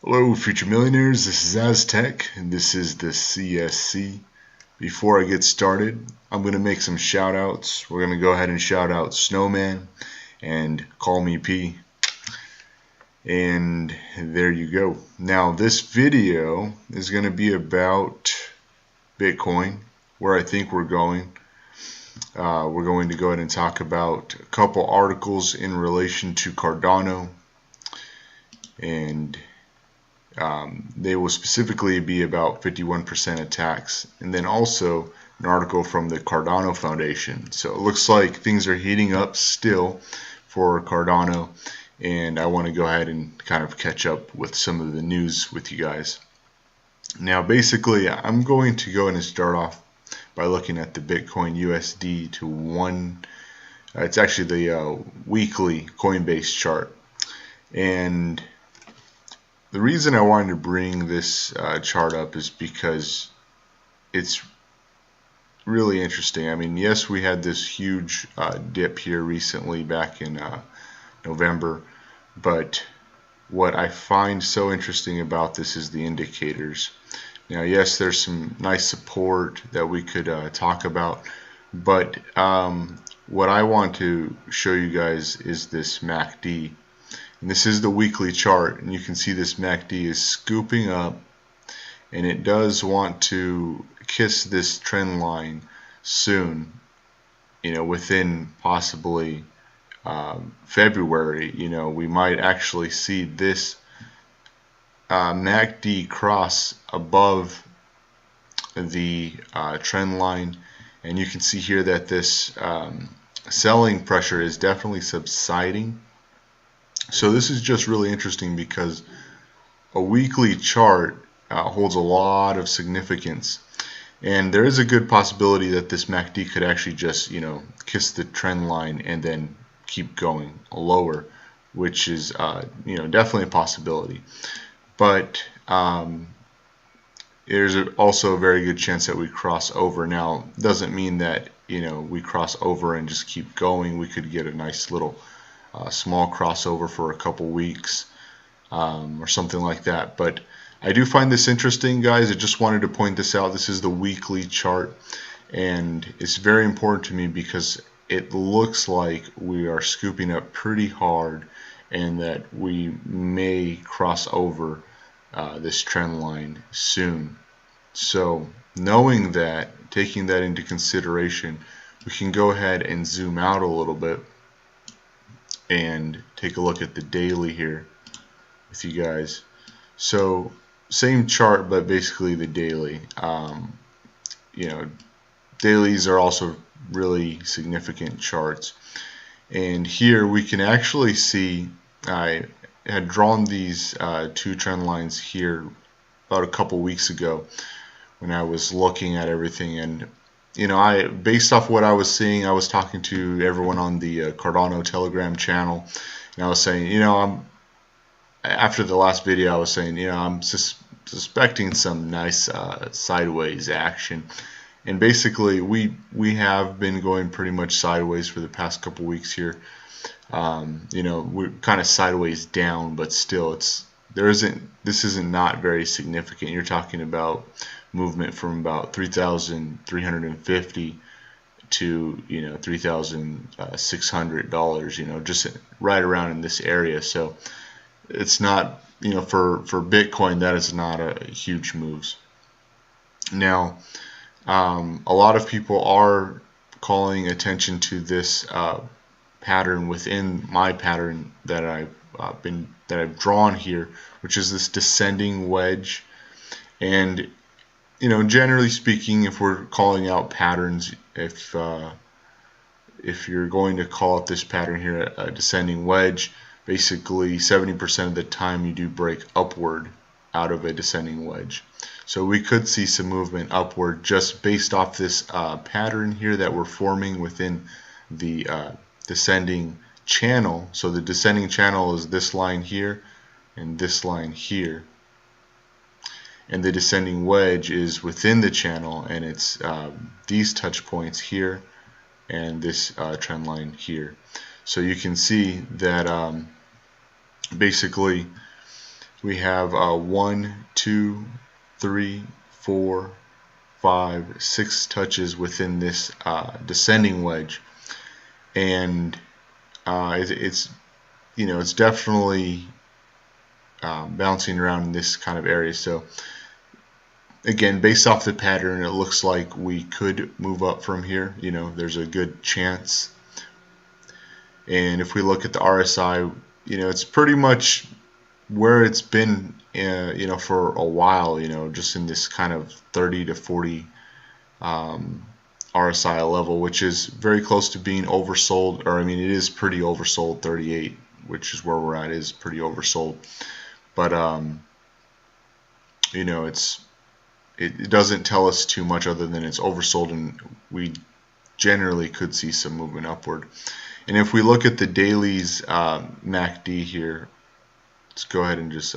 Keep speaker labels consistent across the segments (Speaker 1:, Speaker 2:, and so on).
Speaker 1: Hello, future millionaires. This is Aztec, and this is the CSC. Before I get started, I'm going to make some shout outs. We're going to go ahead and shout out Snowman and Call Me P. And there you go. Now, this video is going to be about Bitcoin, where I think we're going. We're going to go ahead and talk about a couple articles in relation to Cardano, and they will specifically be about 51% attacks, and then also an article from the Cardano Foundation. So it looks like things are heating up still for Cardano, and I want to go ahead and kind of catch up with some of the news with you guys. Now basically I'm going to go ahead and start off by looking at the Bitcoin USD to one. It's actually the weekly Coinbase chart, and the reason I wanted to bring this chart up is because it's really interesting. I mean, yes, we had this huge dip here recently back in November, but what I find so interesting about this is the indicators. Now, yes, there's some nice support that we could talk about, but what I want to show you guys is this MACD. And this is the weekly chart, and you can see this MACD is scooping up, and it does want to kiss this trend line soon, within possibly February. We might actually see this MACD cross above the trend line, and you can see here that this selling pressure is definitely subsiding. So this is just really interesting because a weekly chart holds a lot of significance, and there is a good possibility that this MACD could actually just kiss the trend line and then keep going lower, which is definitely a possibility. But there's also a very good chance that we cross over. Now, doesn't mean that we cross over and just keep going. We could get a nice little small crossover for a couple weeks or something like that. But I do find this interesting, guys. I just wanted to point this out. This is the weekly chart, and it's very important to me because it looks like we are scooping up pretty hard and that we may cross over this trend line soon. So knowing that, taking that into consideration, we can go ahead and zoom out a little bit and take a look at the daily here with you guys. So same chart, but basically the daily. Dailies are also really significant charts, and here we can actually see I had drawn these two trend lines here about a couple weeks ago when I was looking at everything, and based off what I was seeing, I was talking to everyone on the Cardano Telegram channel, and I was saying, after the last video, I was saying, I'm suspecting some nice sideways action, and basically we have been going pretty much sideways for the past couple weeks here. We're kind of sideways down, but still, this isn't not very significant. You're talking about movement from about 3,350 to $3,600, just right around in this area. So it's not, for Bitcoin, that is not a huge moves. Now a lot of people are calling attention to this pattern within my pattern that I've drawn here, which is this descending wedge. And generally speaking, if we're calling out patterns, if you're going to call out this pattern here a descending wedge, basically 70% of the time you do break upward out of a descending wedge. So we could see some movement upward just based off this pattern here that we're forming within the descending channel. So the descending channel is this line here and this line here, and the descending wedge is within the channel, and it's these touch points here and this trend line here. So you can see that basically we have 1, 2, 3, 4, 5, 6 touches within this descending wedge, and it's it's definitely bouncing around in this kind of area. So again, based off the pattern, it looks like we could move up from here. There's a good chance. And if we look at the RSI, it's pretty much where it's been, for a while. Just in this kind of 30 to 40 RSI level, which is very close to being oversold. Or I mean, it is pretty oversold. 38, which is where we're at, is pretty oversold. But it doesn't tell us too much other than it's oversold, and we generally could see some movement upward. And if we look at the daily's MACD here, let's go ahead and just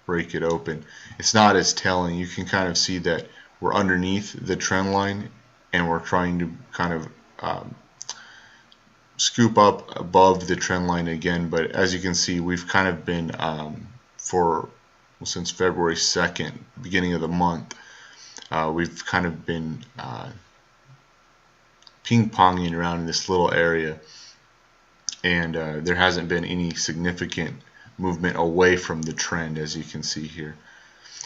Speaker 1: break it open. It's not as telling. You can kind of see that we're underneath the trend line, and we're trying to kind of scoop up above the trend line again. But as you can see, we've kind of been since February 2nd, beginning of the month, we've kind of been ping-ponging around in this little area, and there hasn't been any significant movement away from the trend, as you can see here.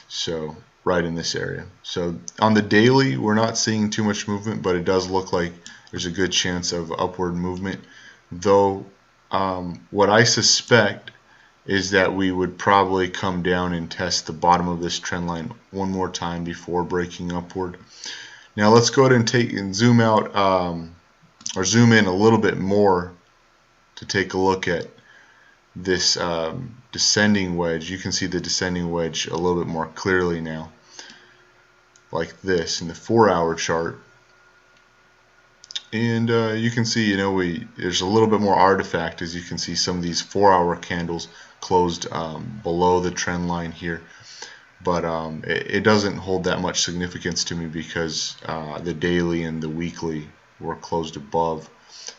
Speaker 1: So right in this area. So on the daily, we're not seeing too much movement, but it does look like there's a good chance of upward movement, though what I suspect is that we would probably come down and test the bottom of this trend line one more time before breaking upward. Now let's go ahead and zoom out, or zoom in a little bit more to take a look at this descending wedge. You can see the descending wedge a little bit more clearly now, like this in the 4-hour chart. And you can see, there's a little bit more artifact, as you can see some of these 4-hour candles closed below the trend line here. But it doesn't hold that much significance to me, because the daily and the weekly were closed above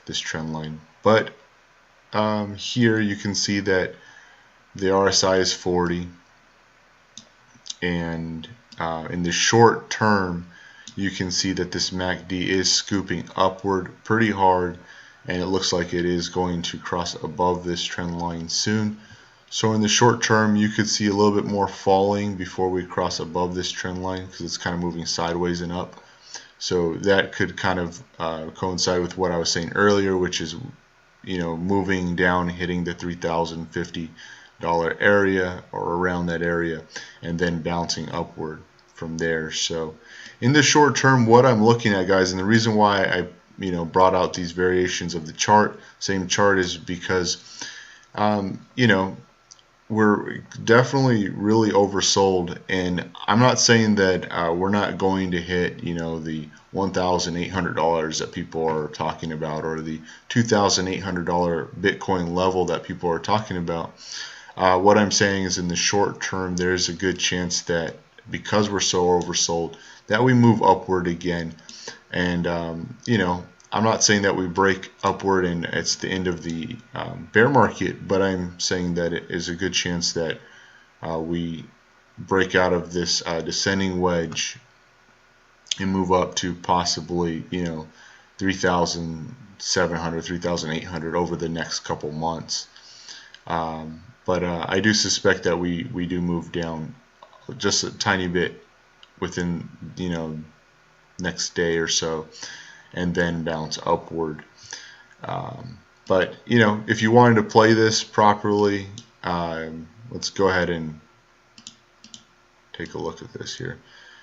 Speaker 1: this trend line. But here you can see that the RSI is 40, and in the short term you can see that this MACD is scooping upward pretty hard, and it looks like it is going to cross above this trend line soon. So in the short term, you could see a little bit more falling before we cross above this trend line, because it's kind of moving sideways and up. So that could kind of coincide with what I was saying earlier, which is moving down, hitting the $3,050 area or around that area, and then bouncing upward from there. So in the short term, what I'm looking at, guys, and the reason why I brought out these variations of the chart, same chart, is because we're definitely really oversold. And I'm not saying that we're not going to hit the $1,800 that people are talking about, or the $2,800 Bitcoin level that people are talking about. What I'm saying is, in the short term, there's a good chance that, because we're so oversold, that we move upward again. And I'm not saying that we break upward and it's the end of the bear market, but I'm saying that it is a good chance that we break out of this descending wedge and move up to possibly 3,700, 3,800 over the next couple months. But I do suspect that we do move down just a tiny bit within next day or so, and then bounce upward. But if you wanted to play this properly, let's go ahead and take a look at this here.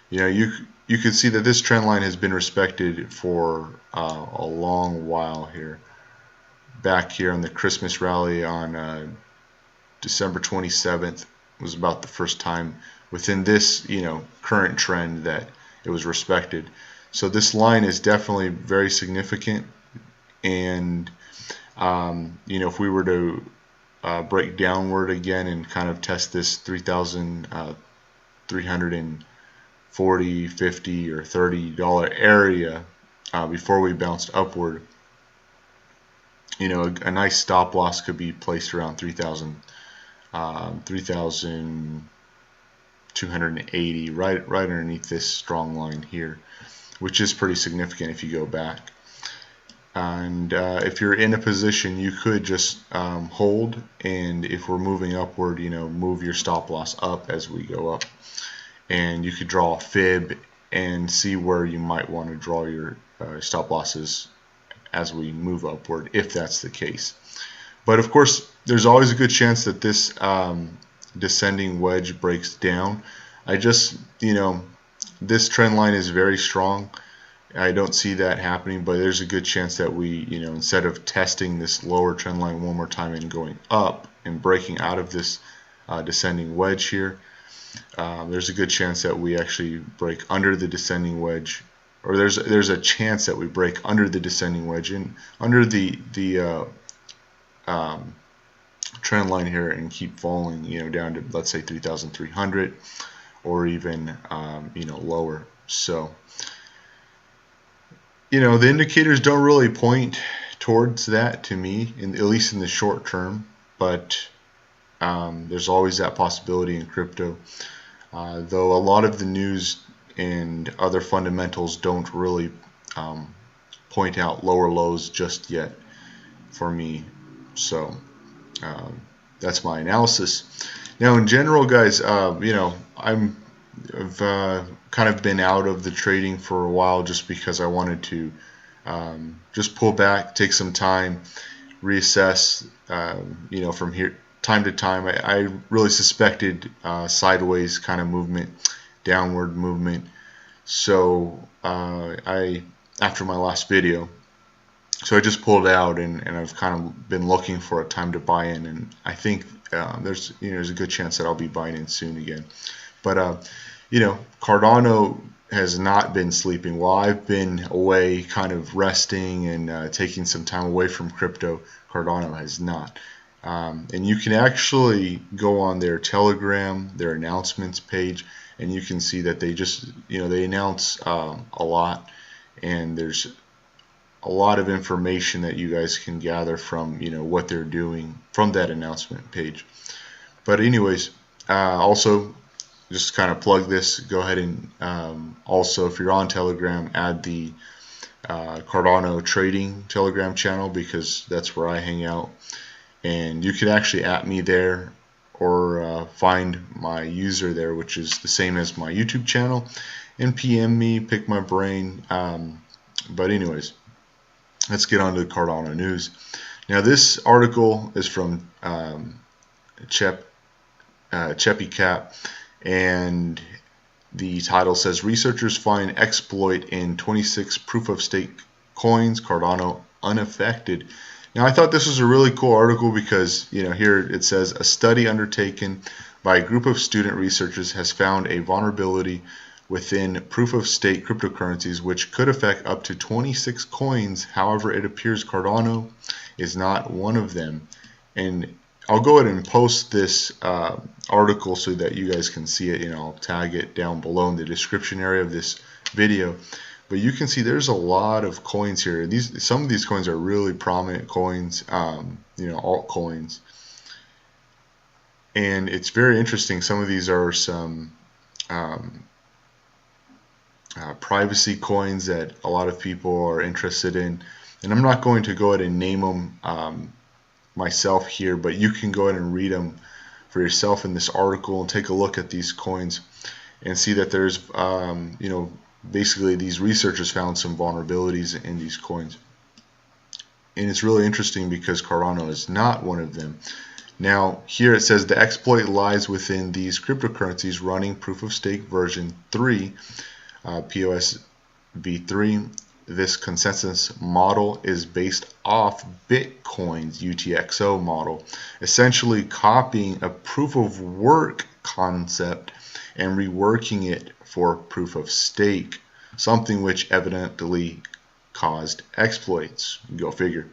Speaker 1: You can see that this trend line has been respected for a long while here. Back here on the Christmas rally on December 27th was about the first time within this current trend that it was respected. So this line is definitely very significant, and if we were to break downward again and kind of test this 3,340, 50, or $30 area before we bounced upward, a nice stop loss could be placed around 3,000 3,280 right underneath this strong line here, which is pretty significant if you go back. And if you're in a position, you could just hold, and if we're moving upward, move your stop loss up as we go up, and you could draw a fib and see where you might want to draw your stop losses as we move upward, if that's the case. But of course, there's always a good chance that this descending wedge breaks down. This trend line is very strong. I don't see that happening, but there's a good chance that we, instead of testing this lower trend line one more time and going up and breaking out of this descending wedge here, there's a good chance that we actually break under the descending wedge, or there's a chance that we break under the descending wedge and under the trend line here and keep falling, down to, let's say, 3,300 or even lower. So the indicators don't really point towards that to me, at least in the short term, but there's always that possibility in crypto, though a lot of the news and other fundamentals don't really point out lower lows just yet for me. So that's my analysis. Now, in general, guys, I've kind of been out of the trading for a while just because I wanted to just pull back, take some time, reassess. From here time to time, I really suspected sideways kind of movement, downward movement. So after my last video, so I just pulled out, and I've kind of been looking for a time to buy in, and I think there's a good chance that I'll be buying in soon again. But Cardano has not been sleeping. While I've been away kind of resting and taking some time away from crypto, Cardano has not. And you can actually go on their Telegram, their announcements page, and you can see that they just, they announce a lot, and there's a lot of information that you guys can gather from, what they're doing from that announcement page. But anyways, also, just kind of plug this, go ahead and also, if you're on Telegram, add the Cardano trading Telegram channel, because that's where I hang out, and you can actually @ me there or find my user there, which is the same as my YouTube channel, and PM me, pick my brain. But anyways, let's get on to the Cardano news. Now, this article is from CheppyCap, and the title says, researchers find exploit in 26 proof-of-stake coins, Cardano unaffected. Now, I thought this was a really cool article because, here it says, a study undertaken by a group of student researchers has found a vulnerability within proof-of-stake cryptocurrencies which could affect up to 26 coins. However, it appears Cardano is not one of them. And I'll go ahead and post this article so that you guys can see it. I'll tag it down below in the description area of this video. But you can see there's a lot of coins here. Some of these coins are really prominent coins, altcoins. And it's very interesting. Some of these are some privacy coins that a lot of people are interested in. And I'm not going to go ahead and name them myself here, but you can go ahead and read them for yourself in this article and take a look at these coins and see that there's basically these researchers found some vulnerabilities in these coins, and it's really interesting because Cardano is not one of them. Now, here it says the exploit lies within these cryptocurrencies running proof-of-stake version 3, POS v3. This consensus model is based off Bitcoin's UTXO model, essentially copying a proof-of-work concept and reworking it for proof-of-stake, something which evidently caused exploits. Go figure.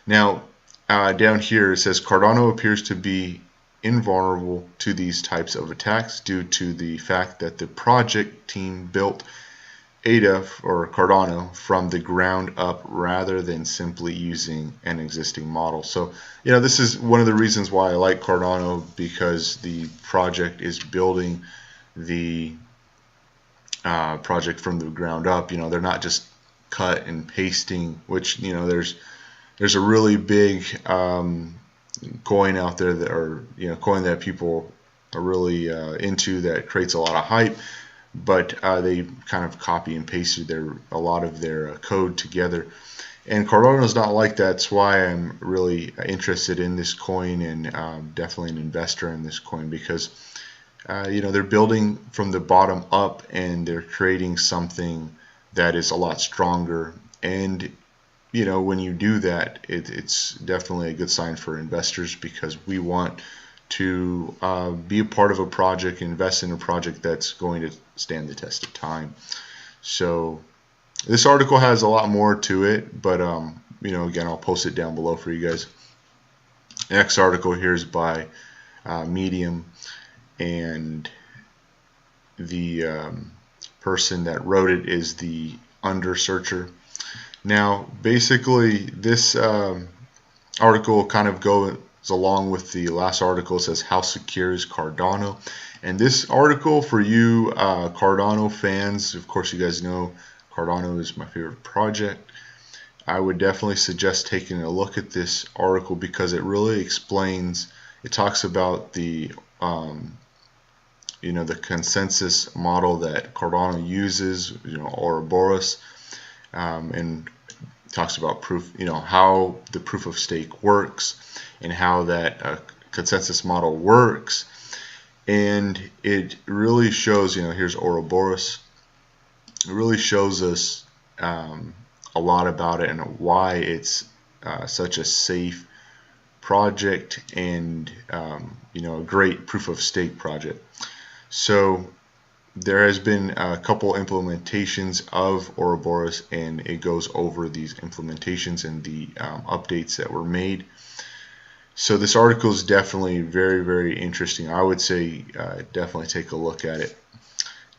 Speaker 1: Now, down here it says Cardano appears to be invulnerable to these types of attacks due to the fact that the project team built ADA or Cardano from the ground up rather than simply using an existing model. So, this is one of the reasons why I like Cardano, because the project is building the project from the ground up. They're not just cut and pasting, which, there's a really big coin out there that, or coin that people are really into, that creates a lot of hype, but they kind of copy and pasted a lot of their code together. And Cardano is not like that. That's why I'm really interested in this coin, and definitely an investor in this coin, because they're building from the bottom up, and they're creating something that is a lot stronger. And when you do that, it's definitely a good sign for investors, because we want to be a part of a project, invest in a project that's going to stand the test of time. So this article has a lot more to it, but again, I'll post it down below for you guys. The next article here is by Medium, and the person that wrote it is the Undersearcher. Now, basically, this article kind of goes along with the last article. It says, how secure is Cardano? And this article, for you Cardano fans, of course you guys know Cardano is my favorite project. I would definitely suggest taking a look at this article, because it really explains, it talks about the the consensus model that Cardano uses, Ouroboros, and talks about proof, how the proof of stake works, and how that consensus model works. And it really shows, here's Ouroboros. It really shows us a lot about it, and why it's such a safe project, and a great proof of stake project. So there has been a couple implementations of Ouroboros, and it goes over these implementations and the updates that were made. So this article is definitely very, very interesting. I would say definitely take a look at it.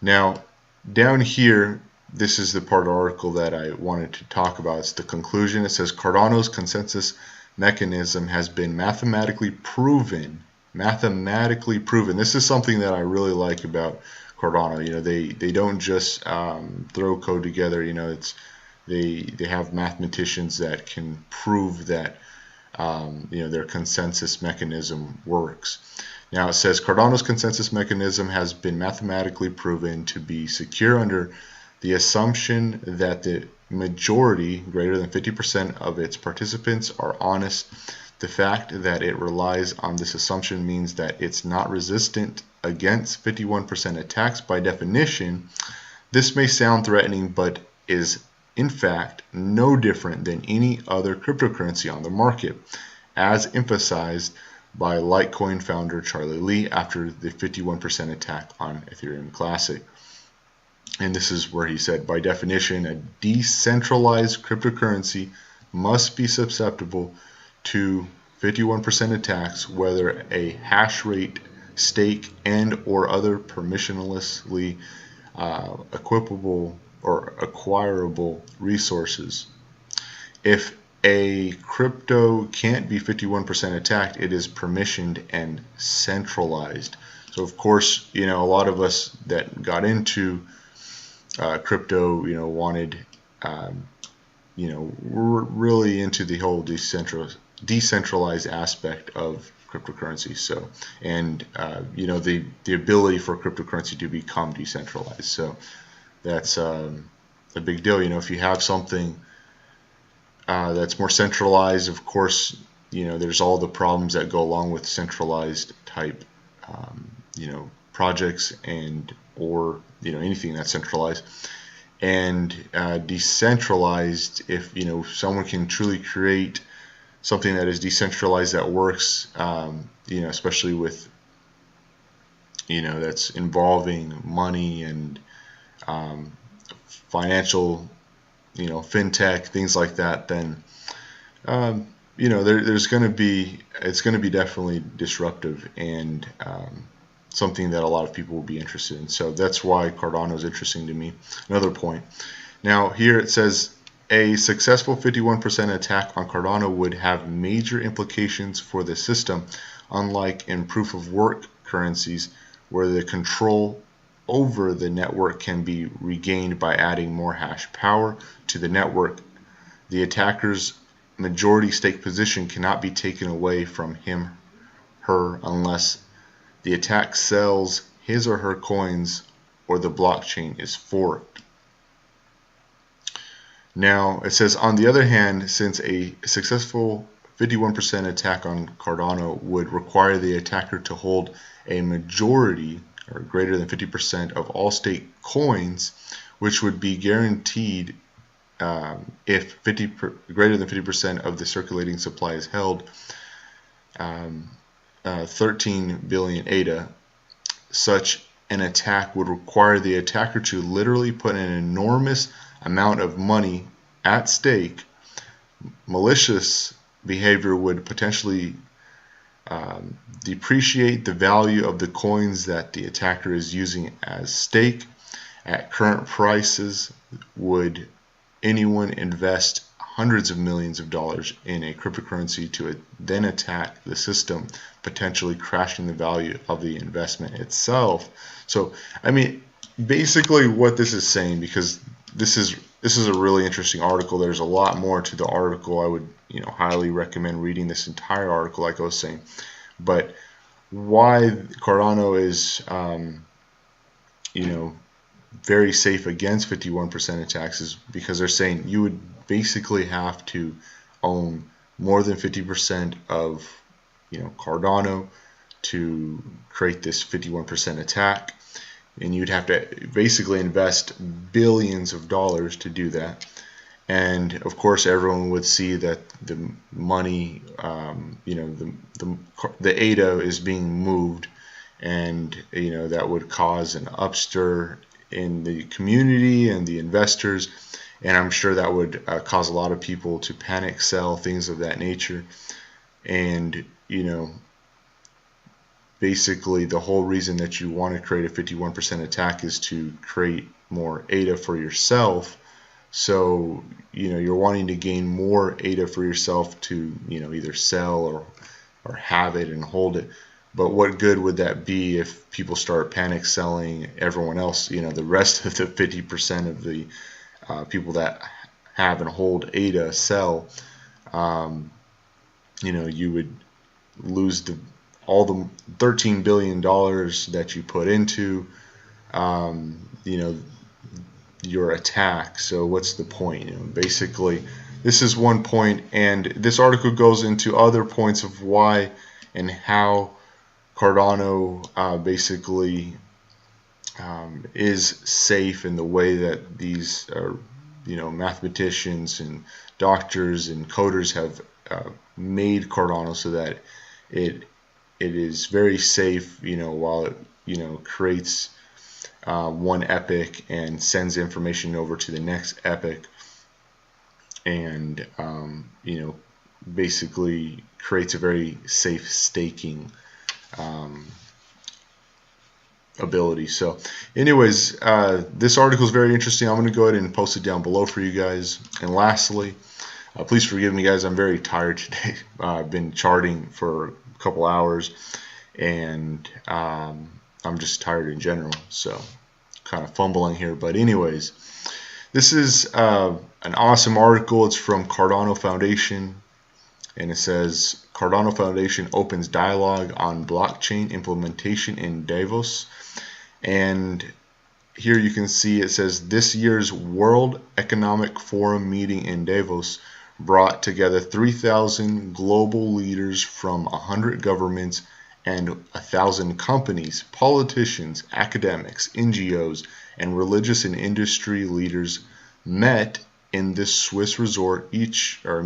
Speaker 1: Now, down here, this is the part of the article that I wanted to talk about. It's the conclusion. It says, Cardano's consensus mechanism has been mathematically proven. Mathematically proven. This is something that I really like about Cardano. They don't just throw code together. They have mathematicians that can prove that their consensus mechanism works. Now it says, Cardano's consensus mechanism has been mathematically proven to be secure under the assumption that the majority, greater than 50% of its participants, are honest. The fact that it relies on this assumption means that it's not resistant against 51% attacks by definition. This may sound threatening, but is in fact no different than any other cryptocurrency on the market, as emphasized by Litecoin founder Charlie Lee after the 51% attack on Ethereum Classic. And this is where he said, by definition, a decentralized cryptocurrency must be susceptible to 51% attacks, whether a hash rate, stake, and or other permissionlessly equipable or acquirable resources. If a crypto can't be 51% attacked, it is permissioned and centralized. So of course, a lot of us that got into crypto, wanted, we're really into the whole decentralized aspect of cryptocurrency. So, and the ability for cryptocurrency to become decentralized. So that's a big deal. If you have something that's more centralized, of course, there's all the problems that go along with centralized type, projects or anything that's centralized. And decentralized, if someone can truly create something that is decentralized that works, especially with that's involving money and financial, fintech, things like that, then it's going to be definitely disruptive. And something that a lot of people will be interested in. So that's why Cardano is interesting to me. Another point. Now here it says a successful 51% attack on Cardano would have major implications for the system, unlike in proof of work currencies where the control over the network can be regained by adding more hash power to the network. The attacker's majority stake position cannot be taken away from him, her, unless the attack sells his or her coins or the blockchain is forked. Now it says, on the other hand, since a successful 51% attack on Cardano would require the attacker to hold a majority or greater than 50% of all stake coins, which would be guaranteed if greater than 50% of the circulating supply is held, 13 billion ADA. Such an attack would require the attacker to literally put an enormous amount of money at stake. Malicious behavior would potentially depreciate the value of the coins that the attacker is using as stake. At current prices, would anyone invest hundreds of millions of dollars in a cryptocurrency to then attack the system, potentially crashing the value of the investment itself? So, I mean, basically what this is saying, because this is a really interesting article. There's a lot more to the article. I would highly recommend reading this entire article, like I was saying. But why Cardano is very safe against 51% attacks is because they're saying you would basically have to own more than 50% of Cardano to create this 51% attack, and you'd have to basically invest billions of dollars to do that. And of course everyone would see that the money, the ADA is being moved, and that would cause an upstir in the community and the investors, and I'm sure that would cause a lot of people to panic sell, things of that nature. And basically the whole reason that you want to create a 51% attack is to create more ADA for yourself. So you're wanting to gain more ADA for yourself to either sell or have it and hold it. But what good would that be if people start panic selling everyone else, the rest of the 50% of the people that have and hold ADA sell? You would lose all the $13 billion that you put into your attack. So what's the point? Basically this is one point, and this article goes into other points of why and how Cardano basically is safe in the way that these mathematicians and doctors and coders have made Cardano so that it is very safe, while it creates one epoch and sends information over to the next epoch, and basically creates a very safe staking ability. So anyways, this article is very interesting. I'm going to go ahead and post it down below for you guys. And lastly, please forgive me, guys, I'm very tired today. I've been charting for a couple hours, and I'm just tired in general, so kind of fumbling here. But anyways, this is an awesome article. It's from Cardano Foundation, and it says Cardano Foundation opens dialogue on blockchain implementation in Davos. And here you can see it says this year's World Economic Forum meeting in Davos brought together 3,000 global leaders from 100 governments and 1,000 companies, politicians, academics, NGOs, and religious and industry leaders meet in this Swiss resort each year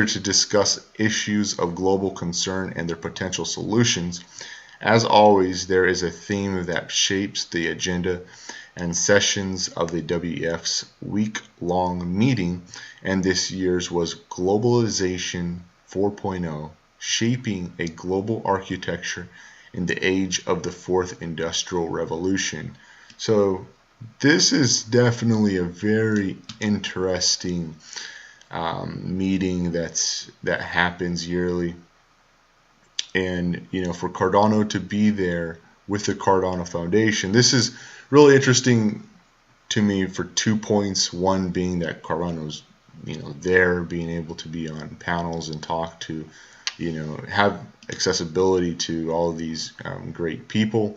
Speaker 1: to discuss issues of global concern and their potential solutions. As always, there is a theme that shapes the agenda and sessions of the WEF's week-long meeting, and this year's was Globalization 4.0, Shaping a Global Architecture in the age of the fourth industrial revolution. So this is definitely a very interesting meeting that happens yearly. And for Cardano to be there with the Cardano Foundation, this is really interesting to me for 2 points. One being that Cardano's there, being able to be on panels and talk to, have accessibility to all of these great people,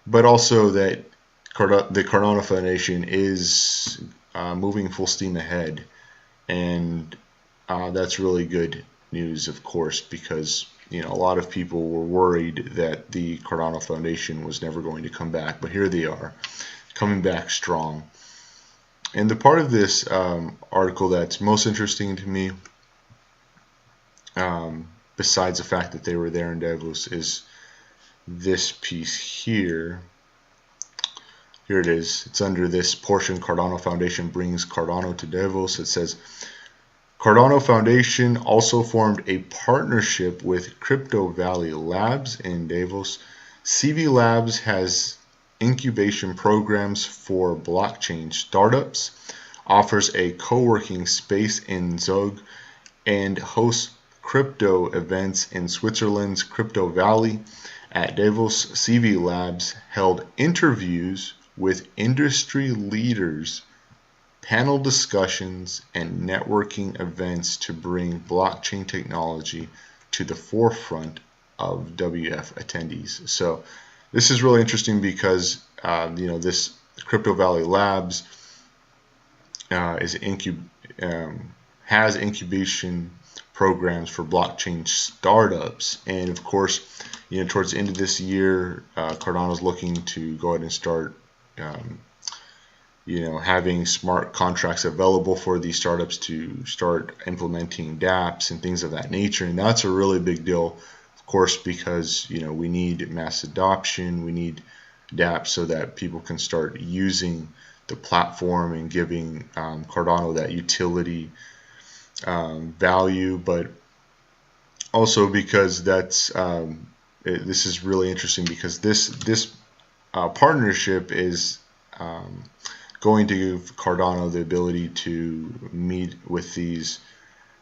Speaker 1: but also that the Cardano Foundation is moving full steam ahead, and that's really good news, of course, because a lot of people were worried that the Cardano Foundation was never going to come back, but here they are, coming back strong. And the part of this article that's most interesting to me, besides the fact that they were there in Davos, is this piece here. Here it is. It's under this portion, Cardano Foundation brings Cardano to Davos. It says, Cardano Foundation also formed a partnership with Crypto Valley Labs in Davos. CV Labs has incubation programs for blockchain startups, offers a co-working space in Zug, and hosts crypto events in Switzerland's Crypto Valley. At Davos, CV Labs held interviews with industry leaders, panel discussions, and networking events to bring blockchain technology to the forefront of WF attendees. So this is really interesting because this Crypto Valley Labs has incubation programs for blockchain startups, and of course, towards the end of this year, Cardano is looking to go ahead and start having smart contracts available for these startups to start implementing dApps and things of that nature. And that's a really big deal, of course, because we need mass adoption, we need dApps so that people can start using the platform and giving Cardano that utility value, but also because that's this is really interesting because this partnership is going to give Cardano the ability to meet with these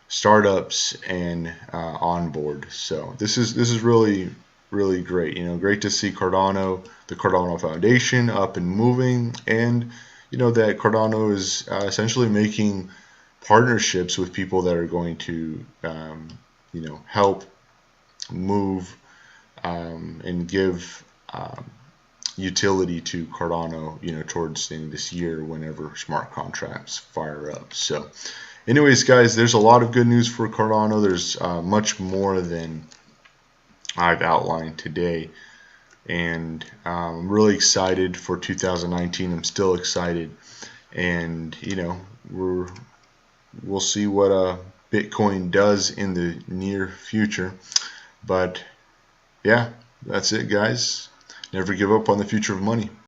Speaker 1: startups and onboard. So this is really great. Great to see Cardano, the Cardano Foundation, up and moving, and that Cardano is essentially making partnerships with people that are going to help move and give utility to Cardano towards the end of this year whenever smart contracts fire up. So anyways, guys, there's a lot of good news for Cardano. There's much more than I've outlined today, and I'm really excited for 2019. I'm still excited, and we'll see what Bitcoin does in the near future. But yeah, that's it, guys. Never give up on the future of money.